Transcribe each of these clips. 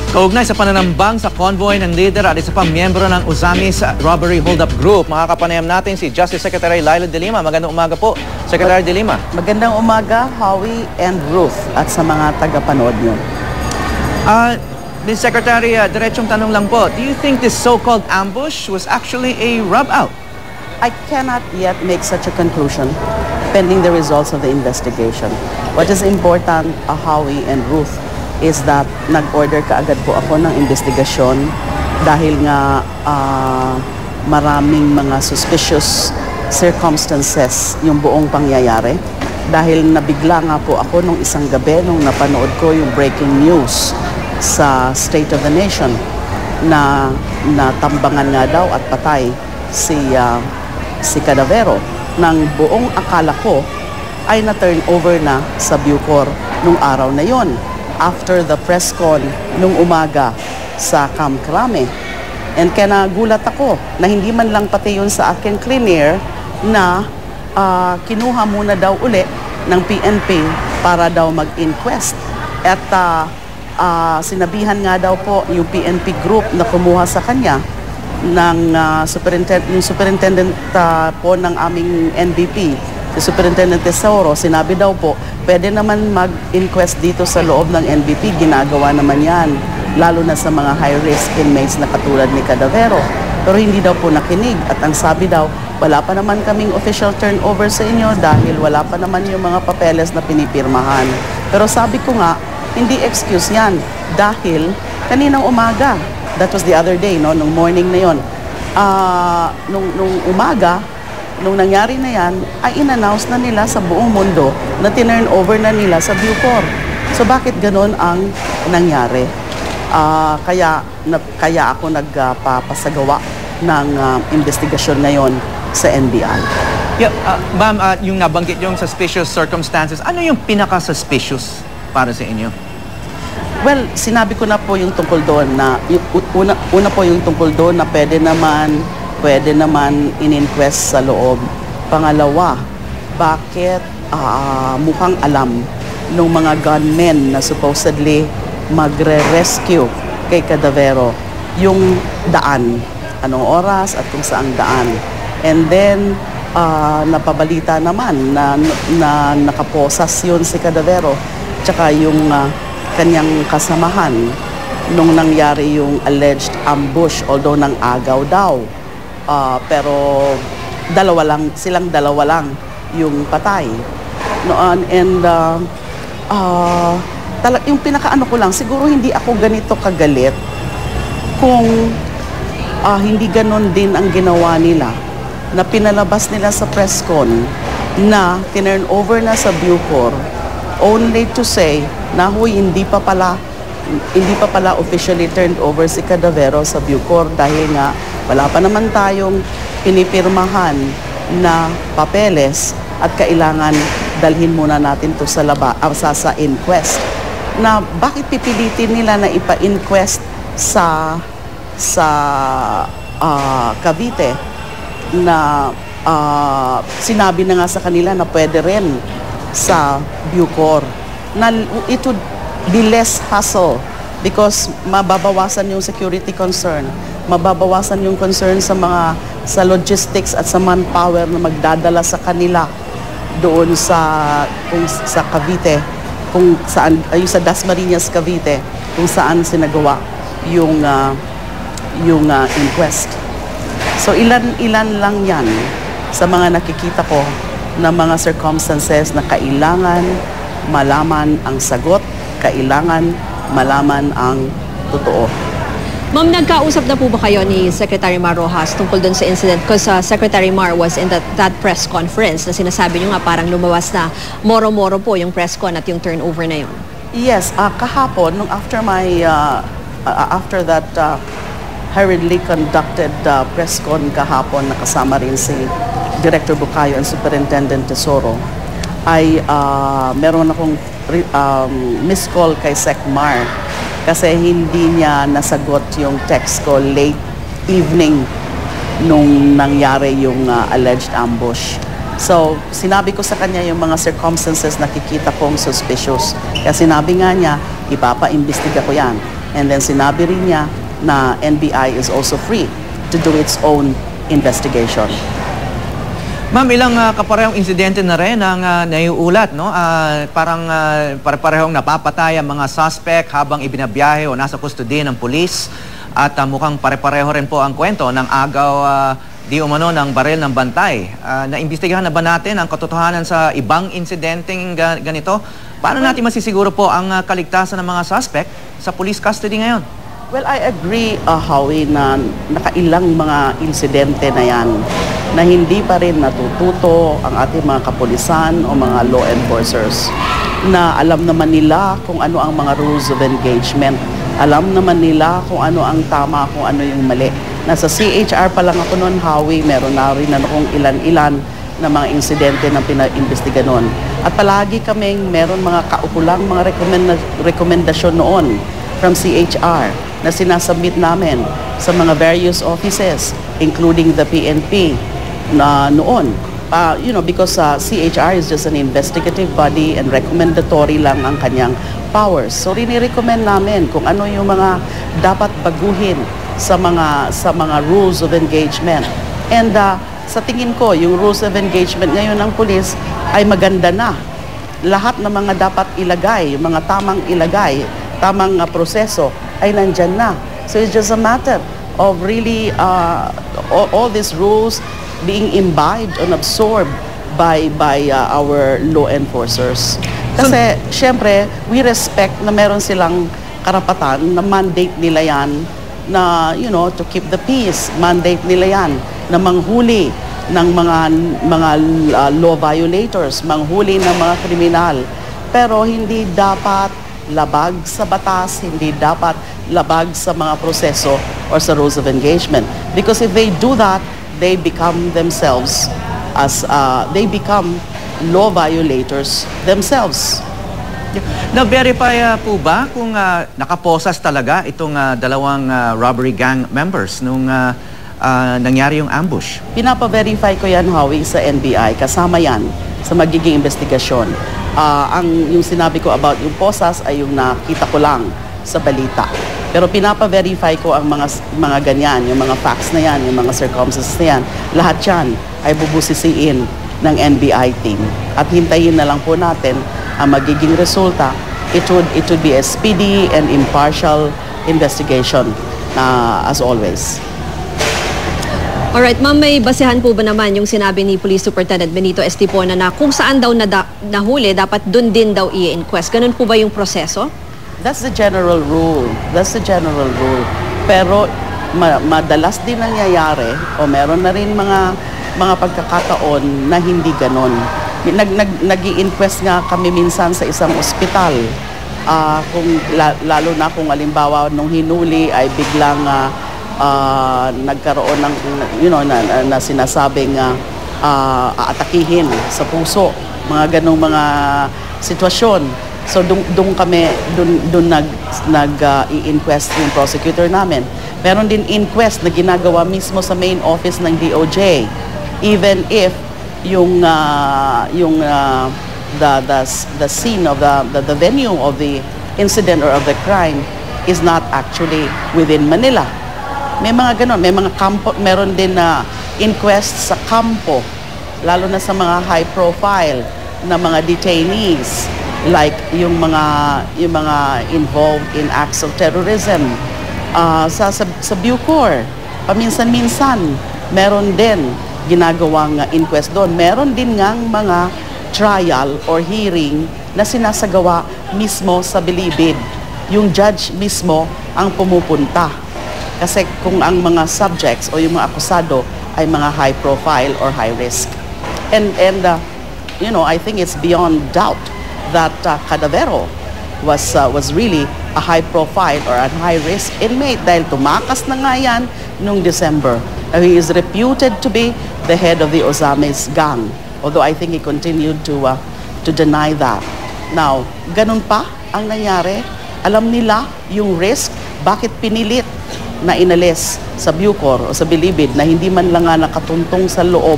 Kaugnay sa pananambang sa convoy ng leader at isa pang miyembro ng Uzamis Robbery Holdup Group, makakapanayam natin si Justice Secretary Leila De Lima. Magandang umaga po, Secretary De Lima. Magandang umaga, Howie and Ruth, at sa mga tagapanood nyo. Ms. Secretary, diretsong tanong lang po, do you think this so-called ambush was actually a rub-out? I cannot yet make such a conclusion pending the results of the investigation. What is important, Howie and Ruth, is that nag-order kaagad po ako ng investigasyon dahil nga maraming mga suspicious circumstances yung buong pangyayari. Dahil nabigla nga po ako nung isang gabi nung napanood ko yung breaking news sa State of the Nation na natambangan nga daw at patay si Cadavero. Nang buong akala ko ay na-turn over na sa Bucor nung araw na yon, after the press con nung umaga sa Camp Crame. And kaya nagulat ako na hindi man lang pati yun sa akin clean air na kinuha muna daw uli ng PNP para daw mag-inquest. At sinabihan nga daw po yung PNP group na kumuha sa kanya ng superintendent po ng aming NBP, si Superintendent Tesoro, sinabi daw po, pwede naman mag-inquest dito sa loob ng NBP, ginagawa naman yan, lalo na sa mga high-risk inmates na katulad ni Cadavero. Pero hindi daw po nakinig at ang sabi daw, wala pa naman kaming official turnover sa inyo dahil wala pa naman yung mga papeles na pinipirmahan. Pero sabi ko nga, hindi excuse yan dahil kaninang umaga, that was the other day, no, nung morning na yon, nung umaga, nung nangyari na yan, ay in-announce na nila sa buong mundo na tinurn over na nila sa Bucor. So bakit ganun ang nangyari? Kaya ako nagpapasagawa ng investigasyon ngayon sa NBI. Yeah, ma'am, yung nabanggit yung suspicious circumstances, ano yung pinaka-suspicious para sa inyo? Well, sinabi ko na po yung tungkol doon na una po yung tungkol doon na pwede naman in-inquest sa loob. Pangalawa, bakit mukhang alam ng mga gunmen na supposedly magre-rescue kay Cadavero yung daan, anong oras at kung saang daan. And then, napabalita naman na nakaposas yun si Cadavero, tsaka yung kanyang kasamahan nung nangyari yung alleged ambush, although nang agaw daw. Pero silang dalawa lang yung patay. Noon, and yung pinakaano ko lang, siguro hindi ako ganito kagalit kung hindi ganon din ang ginawa nila na pinalabas nila sa press con na tinurn over na sa Bucor only to say na hindi pa pala officially turned over si Cadavero sa Bucor dahil nga wala pa naman tayong pinipirmahan na papeles at kailangan dalhin muna natin to sa inquest. Na bakit pipilitin nila na ipa-inquest sa Cavite na sinabi na nga sa kanila na pwede rin sa Bucor, na it would be less hassle because mababawasan yung security concern, mababawasan yung concern sa logistics at sa manpower na magdadala sa kanila doon sa Cavite, kung saan ay sa Dasmariñas, Cavite, kung saan sinagawa yung inquest. So ilan lang yan sa mga nakikita ko na mga circumstances na kailangan malaman ang sagot, kailangan malaman ang totoo. Ma'am, nagkausap na po ba kayo ni Secretary Mar Roxas tungkol dun sa incident? Because Secretary Mar was in that press conference na sinasabi nyo nga parang lumawas na moro-moro po yung press con at yung turnover na yun. Yes, kahapon, nung after that hurriedly conducted press con kahapon, nakasama rin si Director Bucayo and Superintendent Tesoro, ay meron akong missed call kay Sec Mar kasi hindi niya nasagot yung text ko late evening nung nangyari yung alleged ambush. So, sinabi ko sa kanya yung mga circumstances na nakikita kong suspicious. Kaya sinabi nga niya, ipapa-imbestiga ko yan. And then sinabi rin niya na NBI is also free to do its own investigation. Ma'am, ilang kaparehong insidente na rin ang naiulat, no? Parang pare-parehong napapatay ang mga suspect habang ibinabiyahe o nasa custody ng pulis. At mukhang pare-pareho rin po ang kwento ng agaw di umano ng baril ng bantay. Naimbestigahan na ba natin ang katotohanan sa ibang insidenteng ganito? Paano natin masisiguro po ang kaligtasan ng mga suspect sa police custody ngayon? Well, I agree, Howie, na nakailang mga insidente na yan na hindi pa rin natututo ang ating mga kapulisan o mga law enforcers na alam naman nila kung ano ang mga rules of engagement. Alam naman nila kung ano ang tama, kung ano yung mali. Nasa CHR pa lang ako noon, Howie, meron na rin akong ilan-ilan na mga insidente na pina-imbestiga noon. At palagi kaming meron mga kaukulang mga rekomendasyon noon from CHR na sinasubmit namin sa mga various offices, including the PNP na noon. Because CHR is just an investigative body and recommendatory lang ang kanyang powers. So rini-recommend namin kung ano yung mga dapat baguhin sa mga rules of engagement. And sa tingin ko, yung rules of engagement ngayon ng pulis ay maganda na. Lahat ng mga dapat ilagay, yung mga tamang ilagay, tamang proseso ay nandyan na. So it's just a matter of really all these rules being imbibed and absorbed by our law enforcers. Kasi syempre, we respect na meron silang karapatan na mandate nila yan na, to keep the peace. Mandate nila yan na manghuli ng mga law violators, manghuli ng mga kriminal. Pero hindi dapat labag sa batas, hindi dapat labag sa mga proseso or sa rules of engagement. Because if they do that, they become themselves they become law violators themselves. Na-verify po ba kung nakaposas talaga itong dalawang robbery gang members nung nangyari yung ambush? Pinapa-verify ko yan, Howie, sa NBI. Kasama yan sa magiging investigasyon. Yung sinabi ko about yung posas ay yung nakita ko lang sa balita. Pero pinapa-verify ko ang mga ganyan, yung mga facts na yan, yung mga circumstances na yan. Lahat yan ay bubusisiin ng NBI team. At hintayin na lang po natin ang magiging resulta. It would be a speedy and impartial investigation as always. Alright, ma'am, may basehan po ba naman yung sinabi ni Police Superintendent Benito Estipona na kung saan daw nahuli, dapat dun din daw i-inquest? Ganun po ba yung proseso? That's the general rule. That's the general rule. Pero madalas din nangyayari o meron na rin mga pagkakataon na hindi ganon. Nag-i-inquest nga kami minsan sa isang ospital. Lalo na kung halimbawa nung hinuli ay biglang nagkaroon ng na sinasabing aatakihin sa puso, mga ganong mga sitwasyon. So doon nag-i-inquest yung prosecutor namin. Meron din inquest na ginagawa mismo sa main office ng DOJ, even if the scene of the venue of the incident or of the crime is not actually within Manila. May mga ganon, may mga kampo, meron din na inquest sa kampo, lalo na sa mga high profile na mga detainees, like yung mga involved in acts of terrorism. Sa Bucor, paminsan-minsan meron din ginagawang inquest doon. Meron din ngang mga trial or hearing na sinasagawa mismo sa Bilibid. Yung judge mismo ang pumupunta. Kasi kung ang mga subjects o yung mga akusado ay mga high profile or high risk. And I think it's beyond doubt that Cadavero was really a high profile or a high risk inmate dahil tumakas na nga yan noong December. He is reputed to be the head of the Ozames gang, although I think he continued to deny that. Now, ganun pa ang nangyari. Alam nila yung risk, bakit pinilit na inalis sa Bucor o sa Bilibid na hindi man lang nga nakatuntong sa loob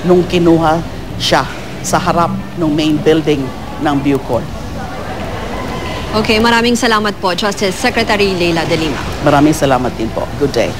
nung kinuha siya sa harap ng main building ng Bucor. Okay, maraming salamat po, Justice Secretary Leila De Lima. Maraming salamat din po. Good day.